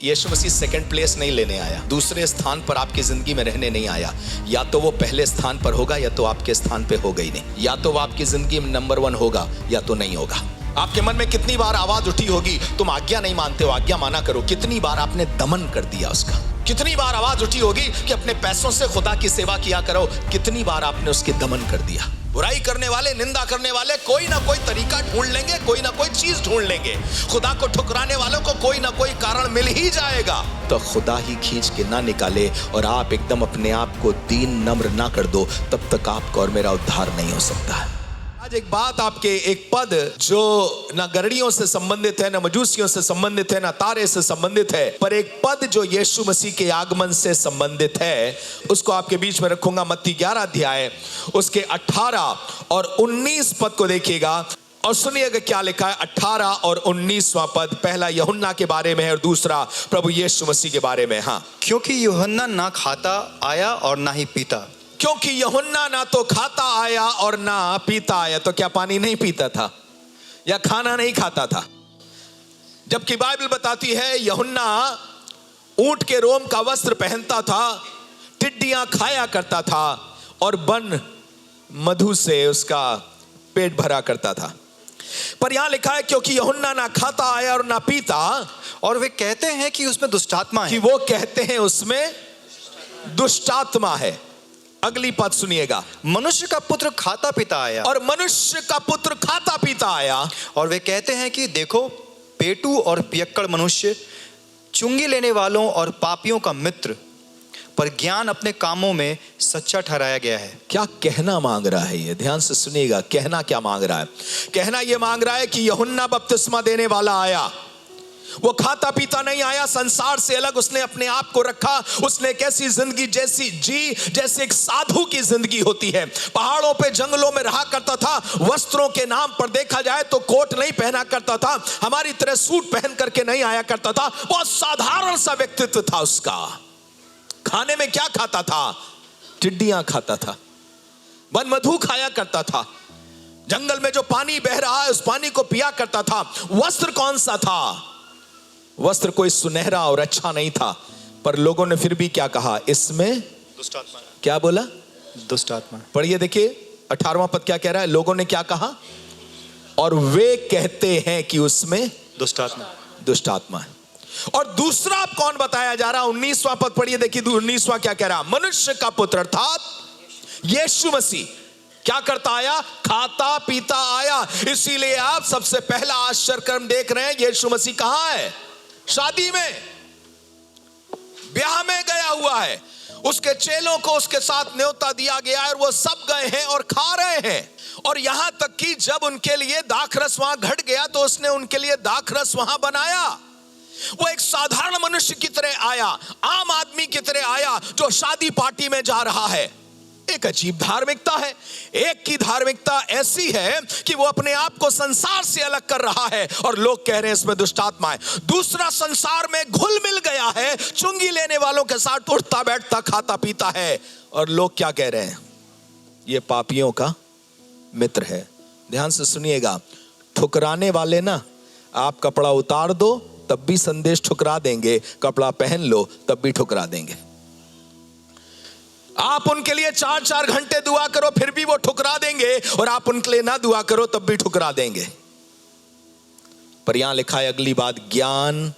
यीशु मसीह second place नहीं लेने आया, दूसरे स्थान पर आपकी जिंदगी में रहने नहीं आया। या तो वो पहले स्थान पर होगा या तो आपके स्थान पे होगा ही नहीं। या तो वो आपकी जिंदगी में नंबर 1 होगा या तो नहीं होगा। आपके मन में कितनी बार आवाज उठी होगी, तुम आज्ञा नहीं मानते हो, आज्ञा माना करो। कितनी बार आपने दमन कर दिया उसका। कितनी बार आवाज उठी होगी कि अपने पैसों से खुदा की सेवा किया करो। कितनी बार आपने उसकी दमन कर दिया। बुराई करने वाले, निंदा करने वाले कोई ना कोई तरीका ढूंढ लेंगे, कोई ना कोई चीज ढूंढ लेंगे। खुदा को ठुकराने वालों को कोई ना कोई कारण मिल ही जाएगा। तो खुदा ही खींच के ना निकाले और आप एकदम अपने आप को दीन नम्र ना कर दो, तब तक आपका और मेरा उद्धार नहीं हो सकता। आज एक बात, आपके एक पद जो ना गरड़ियों से संबंधित है, ना मजूसियों से संबंधित है, ना तारे से संबंधित है, पर एक पद जो यीशु मसीह के आगमन से संबंधित है, उसको आपके बीच में रखूंगा। मत्ती 11 अध्याय उसके 18 और 19 पद को देखिएगा और सुनिएगा क्या लिखा है। 18 और 19वां पद, पहला यूहन्ना के बारे में है और दूसरा प्रभु यीशु मसीह के बारे में। हाँ, क्योंकि यूहन्ना ना खाता आया और ना ही पीता। क्योंकि यूहन्ना ना तो खाता आया और ना पीता आया। तो क्या पानी नहीं पीता था या खाना नहीं खाता था? जबकि बाइबल बताती है यूहन्ना ऊंट के रोम का वस्त्र पहनता था, टिड्डियां खाया करता था और वन मधु से उसका पेट भरा करता था। पर यहां लिखा है क्योंकि यूहन्ना ना खाता आया और ना पीता, और वे कहते हैं कि उसमें दुष्टात्मा है। कि वो कहते हैं उसमें दुष्टात्मा है। अगली पद सुनिएगा। मनुष्य का पुत्र खाता पीता आया, और मनुष्य का पुत्र खाता पीता आया, और वे कहते हैं कि देखो, पेटू और पियक्कड़ मनुष्य, चुंगी लेने वालों और पापियों का मित्र, पर ज्ञान अपने कामों में सच्चा ठहराया गया है। क्या कहना मांग रहा है ये? ध्यान से सुनिएगा। कहना क्या मांग रहा है? कहना ये मांग रहा है कि यूहन्ना बपतिस्मा देने वाला आया, वो खाता पीता नहीं आया, संसार से अलग उसने अपने आप को रखा। उसने एक ऐसी जिंदगी जैसे एक साधु की जिंदगी होती है। पहाड़ों पे जंगलों में रहा करता था। वस्त्रों के नाम पर देखा जाए तो कोट नहीं पहना करता था, हमारी तरह सूट पहन करके नहीं आया करता था। बहुत साधारण सा व्यक्तित्व था उसका। खाने में क्या खाता था? टिड्डियां खाता था, वन मधु खाया करता था, जंगल में जो पानी बह रहा है उस पानी को पिया करता था। वस्त्र कौन सा था? वस्त्र कोई सुनहरा और अच्छा नहीं था, पर लोगों ने फिर भी क्या कहा? इसमें दुष्टात्मा। क्या बोला? दुष्टात्मा। पढ़िए, देखिए 18वां पद क्या कह रहा है। लोगों ने क्या कहा? और वे कहते हैं कि उसमें दुष्टात्मा है। और दूसरा अब कौन बताया जा रहा? 19वां पद पढ़िए, देखिए 19वां क्या कह रहा। मनुष्य का पुत्र अर्थात यीशु मसीह क्या करता आया? खाता पीता आया। इसीलिए आप सबसे पहला आश्चर्य कर्म देख रहे हैं। यीशु मसीह कहां है? शादी में, ब्याह में गया हुआ है। उसके चेलों को उसके साथ न्योता दिया गया है और वो सब गए हैं और खा रहे हैं। और यहां तक कि जब उनके लिए दाखरस वहां घट गया तो उसने उनके लिए दाखरस वहां बनाया। वो एक साधारण मनुष्य की तरह आया, आम आदमी की तरह आया जो शादी पार्टी में जा रहा है। एक अजीब धार्मिकता है। एक की धार्मिकता ऐसी है कि वो अपने आप को संसार से अलग कर रहा है और लोग कह रहे हैं इसमें दुष्टात्मा है। दूसरा संसार में घुल मिल गया है, चुंगी लेने वालों के साथ उठता बैठता खाता पीता है और लोग क्या कह रहे हैं? ये पापियों का मित्र है। ध्यान से सुनिएगा। ठुकराने वाले ना, आप कपड़ा उतार दो तब भी संदेश ठुकरा देंगे, कपड़ा पहन लो तब भी ठुकरा देंगे। आप उनके लिए 4-4 घंटे दुआ करो फिर भी वो ठुकरा देंगे, और आप उनके लिए ना दुआ करो तब भी ठुकरा देंगे। पर यहां लिखा है अगली बात, ज्ञान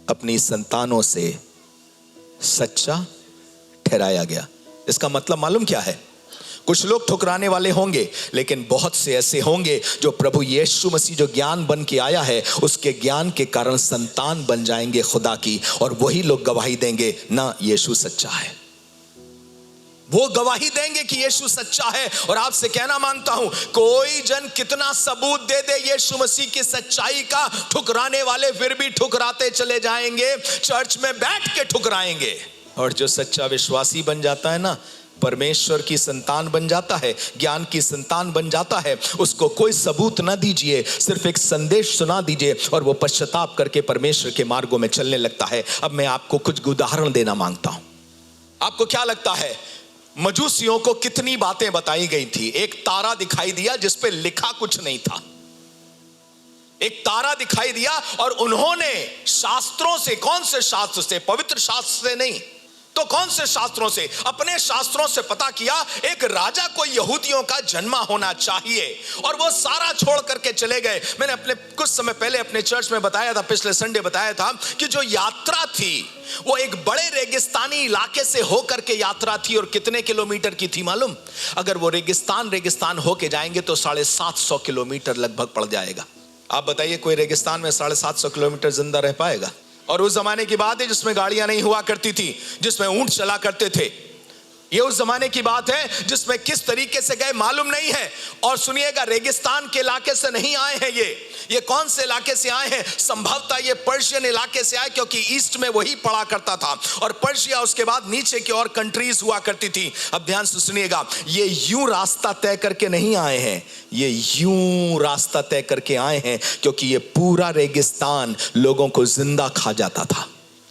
अपनी संतानों से सच्चा ठहराया गया। इसका मतलब मालूम क्या है? कुछ लोग ठुकराने वाले होंगे, लेकिन बहुत से ऐसे होंगे जो प्रभु यीशु मसीह जो ज्ञान बन के आया है उसके ज्ञान के कारण संतान बन जाएंगे खुदा की, और वही लोग गवाही देंगे ना यीशु सच्चा है। वो गवाही देंगे कि यीशु सच्चा है। और आपसे कहना मांगता हूं, कोई जन कितना सबूत दे दे यीशु मसीह की सच्चाई का, ठुकराने वाले फिर भी ठुकराते चले जाएंगे, चर्च में बैठ के ठुकराएंगे। और जो सच्चा विश्वासी बन जाता है ना, परमेश्वर की संतान बन जाता है, ज्ञान की संतान बन जाता है, उसको कोई सबूत ना दीजिए, सिर्फ एक संदेश सुना दीजिए और वो पश्चाताप करके परमेश्वर के मार्गों में चलने लगता है। अब मैं आपको कुछ उदाहरण देना मांगता हूं। आपको क्या लगता है मजूसियों को कितनी बातें बताई गई थी? एक तारा दिखाई दिया जिस पे लिखा कुछ नहीं था। एक तारा दिखाई दिया और उन्होंने शास्त्रों से, कौन से शास्त्र से? पवित्र शास्त्र से नहीं, तो कौन से शास्त्रों से? अपने शास्त्रों से पता किया एक राजा को यहूदियों का जन्मा होना चाहिए, और वो सारा छोड़ करके चले गए। मैंने अपने कुछ समय पहले अपने चर्च में बताया था, पिछले संडे बताया था कि जो यात्रा थी वो एक बड़े रेगिस्तानी इलाके से होकर के यात्रा थी, और कितने किलोमीटर की थी मालूम? अगर वो रेगिस्तान होके जाएंगे तो 750 किलोमीटर लगभग पड़ जाएगा। आप बताइए कोई रेगिस्तान में 750 किलोमीटर जिंदा रह पाएगा? और उस जमाने की बात है जिसमें गाड़ियां नहीं हुआ करती थी, जिसमें ऊंट चला करते थे। ये उस जमाने की बात है जिसमें किस तरीके से गए मालूम नहीं है। और सुनिएगा, रेगिस्तान के इलाके से नहीं आए हैं ये कौन से इलाके से आए हैं? संभवतः ये पर्शियन इलाके से आए, क्योंकि ईस्ट में वही पड़ा करता था, और पर्शिया उसके बाद नीचे की और कंट्रीज हुआ करती थी। अब ध्यान से सुनिएगा, ये यूं रास्ता तय करके नहीं आए हैं, ये यूं रास्ता तय करके आए हैं क्योंकि ये पूरा रेगिस्तान लोगों को जिंदा खा जाता था।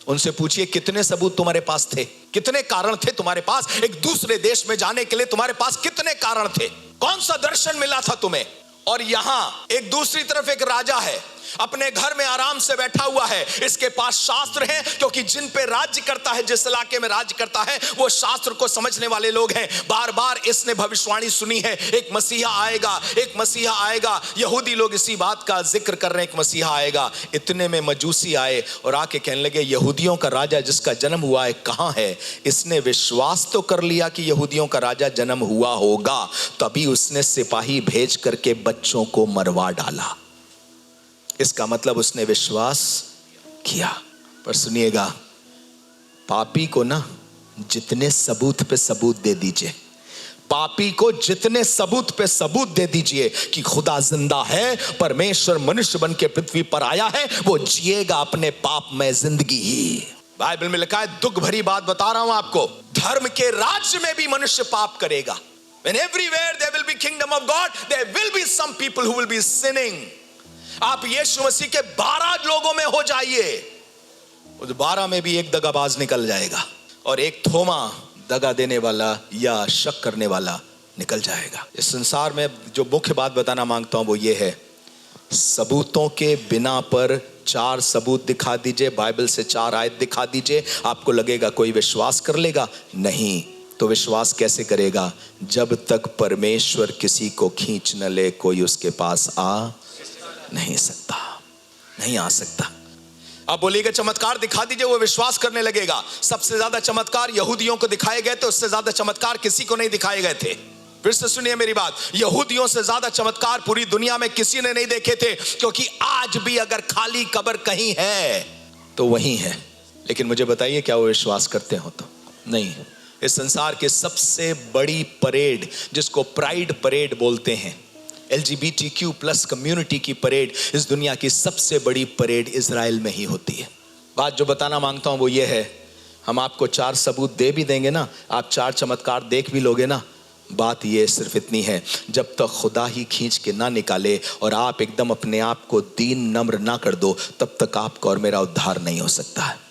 उनसे पूछिए कितने सबूत तुम्हारे पास थे, कितने कारण थे तुम्हारे पास एक दूसरे देश में जाने के लिए? तुम्हारे पास कितने कारण थे? कौन सा दर्शन मिला था तुम्हें? और यहां एक दूसरी तरफ एक राजा है, अपने घर में आराम से बैठा हुआ है, इसके पास शास्त्र हैं, क्योंकि जिन पे राज्य करता है, जिस इलाके में राज्य करता है, वो शास्त्र को समझने वाले लोग हैं। बार बार इसने भविष्यवाणी सुनी है, एक मसीहा आएगा, एक मसीहा आएगा। यहूदी लोग इसी बात का जिक्र कर रहे हैं, एक मसीहा आएगा। इतने में मजूसी आए और आके कहने लगे, यहूदियों का राजा जिसका जन्म हुआ है कहां है? इसने विश्वास तो कर लिया कि यहूदियों का राजा जन्म हुआ होगा, तभी उसने सिपाही भेज करके बच्चों को मरवा डाला। इसका मतलब उसने विश्वास किया। पर सुनिएगा, पापी को ना जितने सबूत पे सबूत दे दीजिए, पापी को जितने सबूत पे सबूत दे दीजिए कि खुदा जिंदा है, परमेश्वर मनुष्य बन के पृथ्वी पर आया है, वो जिएगा अपने पाप में जिंदगी ही। बाइबल में लिखा है, दुख भरी बात बता रहा हूं आपको, धर्म के राज्य में भी मनुष्य पाप करेगा। When everywhere there will be kingdom of God, there will be some people who will be sinning. आप यीशु मसीह के 12 लोगों में हो जाइए, उस 12 में भी एक दगाबाज निकल जाएगा, और एक थोमा दगा देने वाला या शक करने वाला निकल जाएगा। इस संसार में जो मुख्य बात बताना मांगता हूं वो ये है, सबूतों के बिना पर 4 सबूत दिखा दीजिए, बाइबल से 4 आयत दिखा दीजिए, आपको लगेगा कोई विश्वास कर लेगा? नहीं। तो विश्वास कैसे करेगा? जब तक परमेश्वर किसी को खींच न ले, कोई उसके पास आ नहीं सकता, नहीं आ सकता। आप बोलिएगा चमत्कार दिखा दीजिए, वो विश्वास करने लगेगा। सबसे ज्यादा चमत्कार यहूदियों को दिखाए गए थे, उससे ज्यादा चमत्कार किसी को नहीं दिखाए गए थे। फिर से सुनिए मेरी बात, यहूदियों से ज्यादा चमत्कार पूरी दुनिया में किसी ने नहीं देखे थे, क्योंकि आज भी अगर खाली कब्र कहीं है तो वहीं है। लेकिन मुझे बताइए, क्या वो विश्वास करते हो? तो नहीं। इस संसार की सबसे बड़ी परेड, जिसको प्राइड परेड बोलते हैं, LGBTQ+ कम्युनिटी की परेड, इस दुनिया की सबसे बड़ी परेड इजराइल में ही होती है। बात जो बताना मांगता हूं वो ये है, हम आपको 4 सबूत दे भी देंगे ना, आप 4 चमत्कार देख भी लोगे ना, बात ये सिर्फ इतनी है, जब तक खुदा ही खींच के ना निकाले और आप एकदम अपने आप को दीन नम्र ना कर दो, तब तक आपका और मेरा उद्धार नहीं हो सकता है।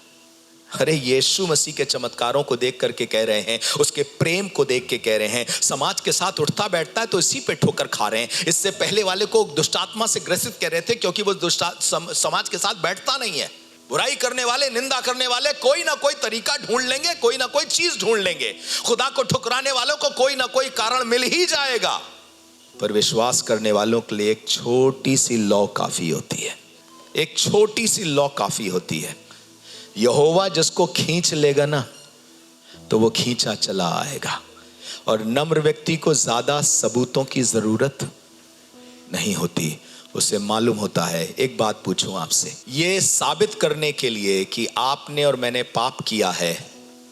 अरे यीशु मसीह के चमत्कारों को देख करके कह रहे हैं, उसके प्रेम को देख के कह रहे हैं, समाज के साथ उठता बैठता है तो इसी पे ठोकर खा रहे हैं। इससे पहले वाले को दुष्टात्मा से ग्रसित कह रहे थे, क्योंकि वो समाज के साथ बैठता नहीं है। बुराई करने वाले, निंदा करने वाले कोई ना कोई तरीका ढूंढ लेंगे, कोई ना कोई चीज ढूंढ लेंगे। खुदा को ठुकराने वालों को कोई ना कोई कारण मिल ही जाएगा। पर विश्वास करने वालों के लिए एक छोटी सी लॉ काफी होती है, एक छोटी सी लॉ काफी होती है। यहोवा जिसको खींच लेगा ना, तो वो खींचा चला आएगा, और नम्र व्यक्ति को ज्यादा सबूतों की जरूरत नहीं होती, उसे मालूम होता है। एक बात पूछूं आपसे, ये साबित करने के लिए कि आपने और मैंने पाप किया है,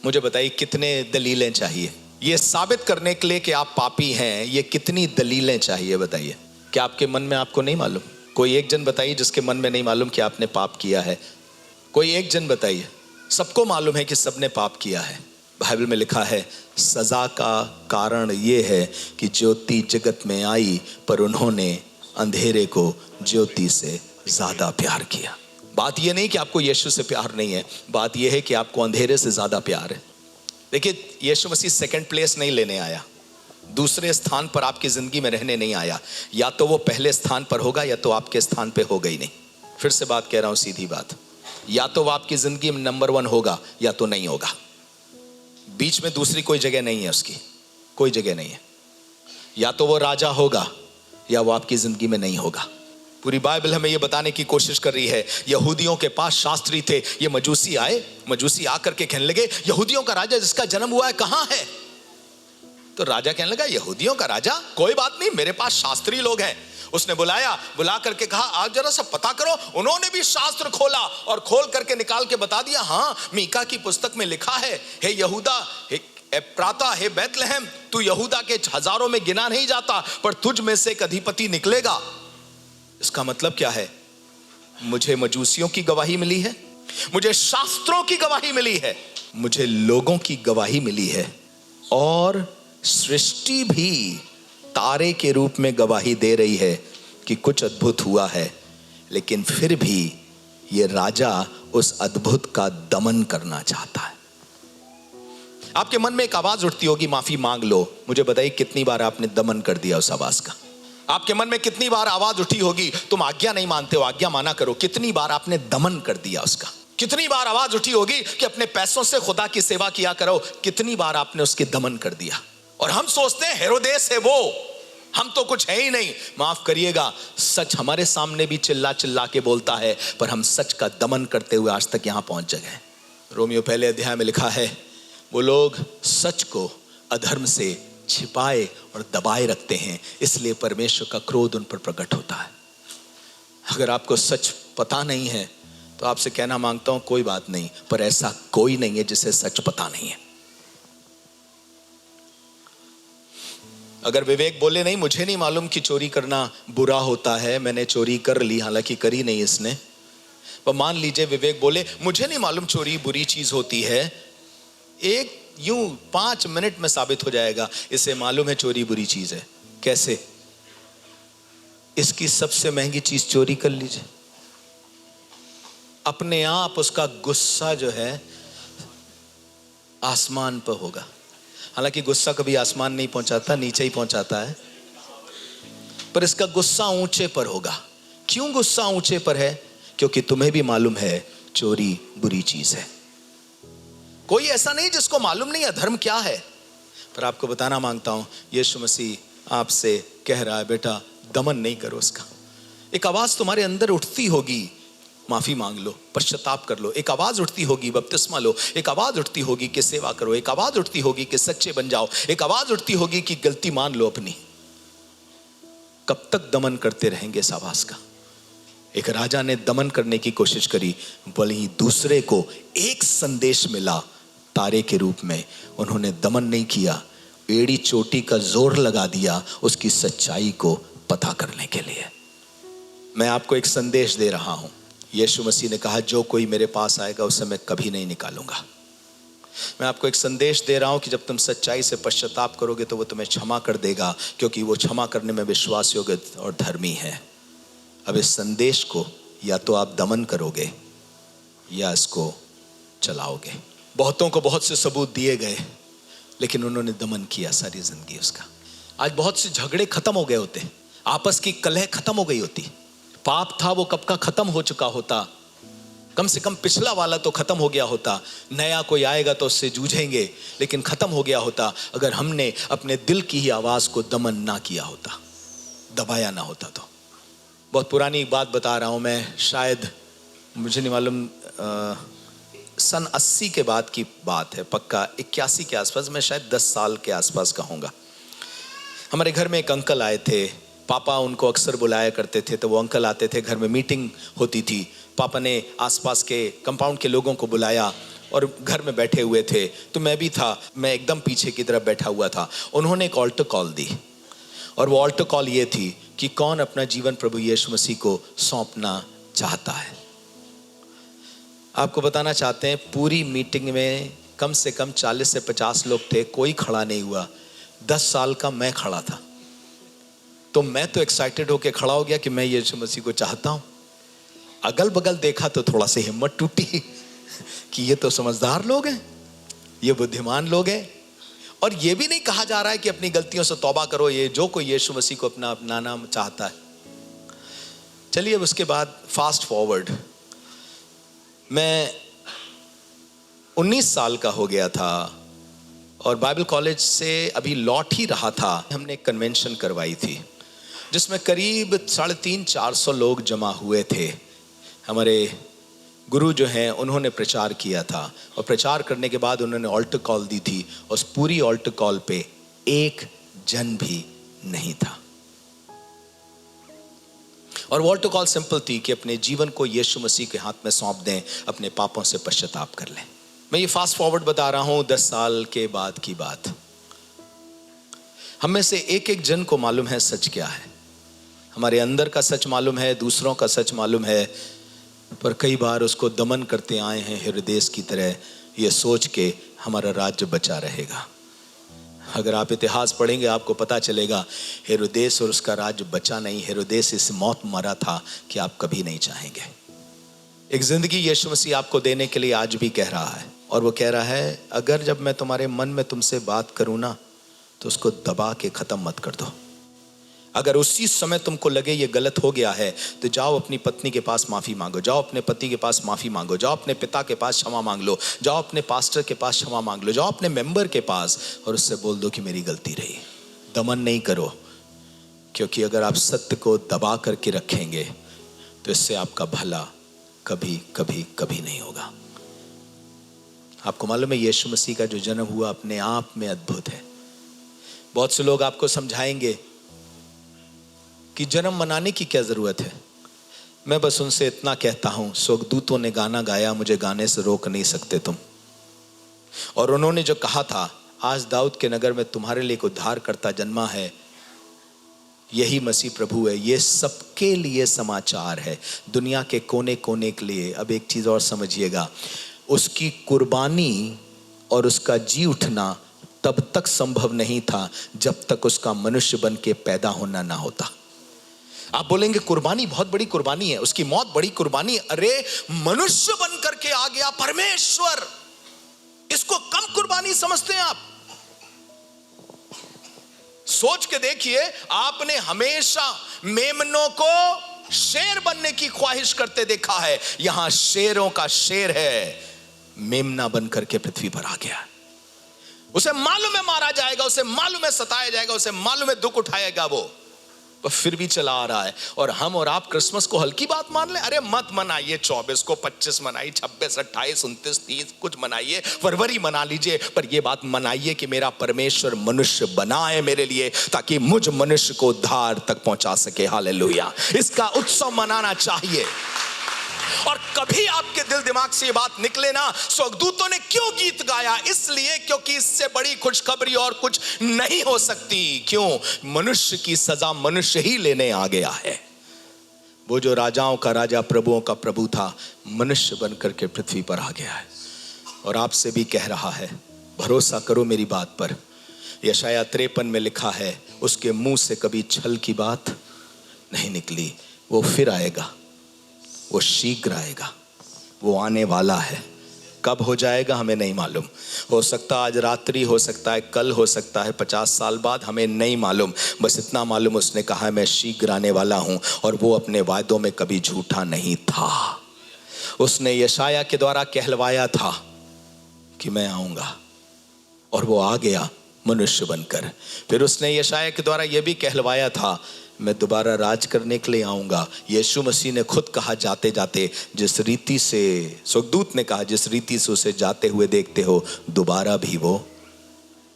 मुझे बताइए कितने दलीलें चाहिए? ये साबित करने के लिए कि आप पापी हैं, ये कितनी दलीलें चाहिए बताइए? क्या आपके मन में आपको नहीं मालूम? कोई एक जन बताइए जिसके मन में नहीं मालूम कि आपने पाप किया है। कोई एक जन बताइए। सबको मालूम है कि सबने पाप किया है। बाइबल में लिखा है, सजा का कारण ये है कि ज्योति जगत में आई, पर उन्होंने अंधेरे को ज्योति से ज्यादा प्यार किया। बात ये नहीं कि आपको यीशु से प्यार नहीं है, बात ये है कि आपको अंधेरे से ज्यादा प्यार है। देखिए, यीशु मसीह सेकंड प्लेस नहीं लेने आया, दूसरे स्थान पर आपकी जिंदगी में रहने नहीं आया। या तो वो पहले स्थान पर होगा या तो आपके स्थान पे होगा ही नहीं। फिर से बात कह रहा हूं, सीधी बात, या तो वो आपकी जिंदगी में नंबर 1 होगा या तो नहीं होगा। बीच में दूसरी कोई जगह नहीं है उसकी, कोई जगह नहीं है। या तो वो राजा होगा या वो आपकी जिंदगी में नहीं होगा। पूरी बाइबल हमें ये बताने की कोशिश कर रही है। यहूदियों के पास शास्त्री थे, ये मजूसी आए, मजूसी आकर के कहने लगे यहूदियों का राजा जिसका जन्म हुआ है कहां है? तो राजा कहने लगा यहूदियों का राजा, कोई बात नहीं, मेरे पास शास्त्री लोग हैं। उसने बुलाया, बुला करके कहा आज जरा सा पता करो। उन्होंने भी शास्त्र खोला और खोल करके निकाल के बता दिया, हाँ मीका की पुस्तक में लिखा है, हे यहूदा, हे एप्राता, हे बैतलहम, तू यहूदा के हजारों में गिना नहीं जाता, पर तुझ में से एक अधिपति निकलेगा। इसका मतलब क्या है? मुझे मजूसियों की गवाही मिली है, मुझे शास्त्रों की गवाही मिली है, मुझे लोगों की गवाही मिली है, और सृष्टि भी तारे के रूप में गवाही दे रही है कि कुछ अद्भुत हुआ है। लेकिन फिर भी ये राजा उस अद्भुत का दमन करना चाहता है। आपके मन में एक आवाज उठती होगी, माफी मांग लो। मुझे बताइए कितनी बार आपने दमन कर दिया उस आवाज का? आपके मन में कितनी बार आवाज उठी होगी, तुम आज्ञा नहीं मानते हो, आज्ञा माना करो। कितनी बार आपने दमन कर दिया उसका? कितनी बार आवाज उठी होगी कि अपने पैसों से खुदा की सेवा किया करो? कितनी बार आपने उसके दमन कर दिया? और हम सोचते हैं हेरोदेस है वो, हम तो कुछ है ही नहीं। माफ करिएगा, सच हमारे सामने भी चिल्ला चिल्ला के बोलता है, पर हम सच का दमन करते हुए आज तक यहां पहुंच गए। रोमियो पहले अध्याय में लिखा है, वो लोग सच को अधर्म से छिपाए और दबाए रखते हैं, इसलिए परमेश्वर का क्रोध उन पर प्रकट होता है। अगर आपको सच पता नहीं है तो आपसे कहना मांगता हूं, कोई बात नहीं, पर ऐसा कोई नहीं है जिसे सच पता नहीं है। अगर विवेक बोले नहीं, मुझे नहीं मालूम कि चोरी करना बुरा होता है, मैंने चोरी कर ली, हालांकि करी नहीं इसने, पर मान लीजिए विवेक बोले मुझे नहीं मालूम चोरी बुरी चीज होती है, एक यूं 5 मिनट में साबित हो जाएगा इसे मालूम है चोरी बुरी चीज है। कैसे? इसकी सबसे महंगी चीज चोरी कर लीजिए, अपने आप उसका गुस्सा जो है आसमान पर होगा। हालांकि गुस्सा कभी आसमान नहीं पहुंचाता, नीचे ही पहुंचाता है, पर इसका गुस्सा ऊंचे पर होगा। क्यों गुस्सा ऊंचे पर है? क्योंकि तुम्हें भी मालूम है चोरी बुरी चीज है। कोई ऐसा नहीं जिसको मालूम नहीं अधर्म क्या है। पर आपको बताना मांगता हूं, यीशु मसीह आपसे कह रहा है, बेटा दमन नहीं करो उसका। एक आवाज तुम्हारे अंदर उठती होगी, माफी मांग लो, पश्चाताप कर लो। एक आवाज उठती होगी, बपतिस्मा लो। एक आवाज उठती होगी कि सेवा करो। एक आवाज उठती होगी कि सच्चे बन जाओ। एक आवाज उठती होगी कि गलती मान लो अपनी। कब तक दमन करते रहेंगे इस आवाज का? एक राजा ने दमन करने की कोशिश करी, वहीं दूसरे को एक संदेश मिला तारे के रूप में। उन्होंने दमन नहीं किया, एड़ी चोटी का जोर लगा दिया उसकी सच्चाई को पता करने के लिए। मैं आपको एक संदेश दे रहा हूं। यीशु मसीह ने कहा, जो कोई मेरे पास आएगा उसे मैं कभी नहीं निकालूंगा। मैं आपको एक संदेश दे रहा हूं कि जब तुम सच्चाई से पश्चाताप करोगे तो वो तुम्हें क्षमा कर देगा, क्योंकि वो क्षमा करने में विश्वास योग्य और धर्मी है। अब इस संदेश को या तो आप दमन करोगे या इसको चलाओगे। बहुतों को बहुत से सबूत दिए गए, लेकिन उन्होंने दमन किया सारी जिंदगी उसका। आज बहुत से झगड़े खत्म हो गए होते, आपस की कलह खत्म हो गई होती। पाप था वो कब का खत्म हो चुका होता, कम से कम पिछला वाला तो खत्म हो गया होता। नया कोई आएगा तो उससे जूझेंगे, लेकिन खत्म हो गया होता अगर हमने अपने दिल की ही आवाज को दमन ना किया होता, दबाया ना होता। तो बहुत पुरानी बात बता रहा हूं मैं, शायद मुझे नहीं मालूम, सन 80 के बाद की बात है, पक्का 81 के आसपास, मैं शायद 10 साल के आसपास का होऊंगा। हमारे घर में एक अंकल आए थे, पापा उनको अक्सर बुलाया करते थे। तो वो अंकल आते थे, घर में मीटिंग होती थी, पापा ने आसपास के कंपाउंड के लोगों को बुलाया और घर में बैठे हुए थे। तो मैं भी था, मैं एकदम पीछे की तरफ बैठा हुआ था। उन्होंने एक ऑल्टर कॉल दी, और वो ऑल्टर कॉल ये थी कि कौन अपना जीवन प्रभु यीशु मसीह को सौंपना चाहता है। आपको बताना चाहते हैं, पूरी मीटिंग में कम से कम 40 से 50 लोग थे, कोई खड़ा नहीं हुआ। 10 साल का मैं खड़ा था। तो मैं तो एक्साइटेड होके खड़ा हो गया कि मैं यीशु मसीह को चाहता हूं। अगल बगल देखा तो थोड़ा सी हिम्मत टूटी कि ये तो समझदार लोग हैं, ये बुद्धिमान लोग हैं, और ये भी नहीं कहा जा रहा है कि अपनी गलतियों से तौबा करो, ये जो कोई यीशु मसीह को अपनाना चाहता है। चलिए अब उसके बाद फास्ट फॉरवर्ड, मैं 19 साल का हो गया था और बाइबल कॉलेज से अभी लौट ही रहा था। हमने एक कन्वेंशन करवाई थी जिसमें करीब 350-400 लोग जमा हुए थे। हमारे गुरु जो हैं उन्होंने प्रचार किया था और प्रचार करने के बाद उन्होंने ऑल्टर कॉल दी थी। उस पूरी ऑल्टर कॉल पे एक जन भी नहीं था और वो ऑल्टर कॉल सिंपल थी कि अपने जीवन को यीशु मसीह के हाथ में सौंप दें, अपने पापों से पश्चाताप कर लें। मैं ये फास्ट फॉरवर्ड बता रहा हूं 10 साल के बाद की बात। हम में से एक एक जन को मालूम है सच क्या है। हमारे अंदर का सच मालूम है, दूसरों का सच मालूम है, पर कई बार उसको दमन करते आए हैं हेरोदेस की तरह, ये सोच के हमारा राज्य बचा रहेगा। अगर आप इतिहास पढ़ेंगे आपको पता चलेगा हेरोदेस और उसका राज्य बचा नहीं। हेरोदेस इस मौत मरा था कि आप कभी नहीं चाहेंगे। एक जिंदगी यीशु मसीह आपको देने के लिए आज भी कह रहा है और वो कह रहा है अगर जब मैं तुम्हारे मन में तुमसे बात करूं ना तो उसको दबा के खत्म मत कर दो। अगर उसी समय तुमको लगे ये गलत हो गया है तो जाओ अपनी पत्नी के पास माफी मांगो, जाओ अपने पति के पास माफी मांगो, जाओ अपने पिता के पास क्षमा मांग लो, जाओ अपने पास्टर के पास क्षमा मांग लो, जाओ अपने मेंबर के पास और उससे बोल दो कि मेरी गलती रही। दमन नहीं करो, क्योंकि अगर आप सत्य को दबा करके रखेंगे तो इससे आपका भला कभी कभी कभी नहीं होगा। आपको मालूम है यीशु मसीह का जो जन्म हुआ अपने आप में अद्भुत है। बहुत से लोग आपको समझाएंगे कि जन्म मनाने की क्या जरूरत है। मैं बस उनसे इतना कहता हूं, स्वर्गदूतों ने गाना गाया, मुझे गाने से रोक नहीं सकते तुम। और उन्होंने जो कहा था आज दाऊद के नगर में तुम्हारे लिए एक उद्धारकर्ता जन्मा है, यही मसीह प्रभु है, ये सबके लिए समाचार है, दुनिया के कोने कोने के लिए। अब एक चीज और समझिएगा, उसकी कुर्बानी और उसका जी उठना तब तक संभव नहीं था जब तक उसका मनुष्य बन के पैदा होना ना होता। आप बोलेंगे कुर्बानी बहुत बड़ी कुर्बानी है, उसकी मौत बड़ी कुर्बानी। अरे मनुष्य बन करके आ गया परमेश्वर, इसको कम कुर्बानी समझते हैं आप? सोच के देखिए, आपने हमेशा मेमनों को शेर बनने की ख्वाहिश करते देखा है, यहां शेरों का शेर है, मेमना बन करके पृथ्वी पर आ गया। उसे मालूम है मारा जाएगा, उसे मालूम है सताया जाएगा, उसे मालूम है दुख उठाएगा वो, पर फिर भी चला आ रहा है। और हम और आप क्रिसमस को हल्की बात मान ले। अरे मत मनाइए 24 को, 25 मनाइए, 26, 28, 29, 30 कुछ मनाइए, फरवरी मना लीजिए, पर यह बात मनाइए कि मेरा परमेश्वर मनुष्य बना है मेरे लिए ताकि मुझ मनुष्य को उद्धार तक पहुंचा सके। हालेलुया। इसका उत्सव मनाना चाहिए। और कभी आपके दिल दिमाग से ये बात निकले ना, स्वर्गदूतों ने क्यों गीत गाया? इसलिए क्योंकि इससे बड़ी खुशखबरी और कुछ नहीं हो सकती। क्यों? मनुष्य की सजा मनुष्य ही लेने आ गया है। वो जो राजाओं का राजा, प्रभुओं का प्रभु था, मनुष्य बनकर के पृथ्वी पर आ गया है। और आपसे भी कह रहा है, भरोसा करो मेरी बात पर। यशाया 53 में लिखा है, उसके मुंह से कभी छल की बात नहीं निकली। वो फिर आएगा, वो शीघ्र आएगा, वो आने वाला है। कब हो जाएगा हमें नहीं मालूम। हो सकता आज रात्रि, हो सकता है कल, हो सकता है 50 साल बाद, हमें नहीं मालूम। बस इतना मालूम उसने कहा है मैं शीघ्र आने वाला हूं। और वो अपने वायदों में कभी झूठा नहीं था। उसने यशाया के द्वारा कहलवाया था कि मैं आऊंगा, और वो आ गया मनुष्य बनकर। फिर उसने यशाया के द्वारा यह भी कहलवाया था मैं दोबारा राज करने के लिए आऊंगा। यीशु मसीह ने खुद कहा जाते जाते, जिस रीति से स्वर्गदूत ने कहा जिस रीति से उसे जाते हुए देखते हो, दोबारा भी वो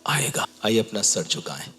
आएगा। आइए अपना सर झुकाएं।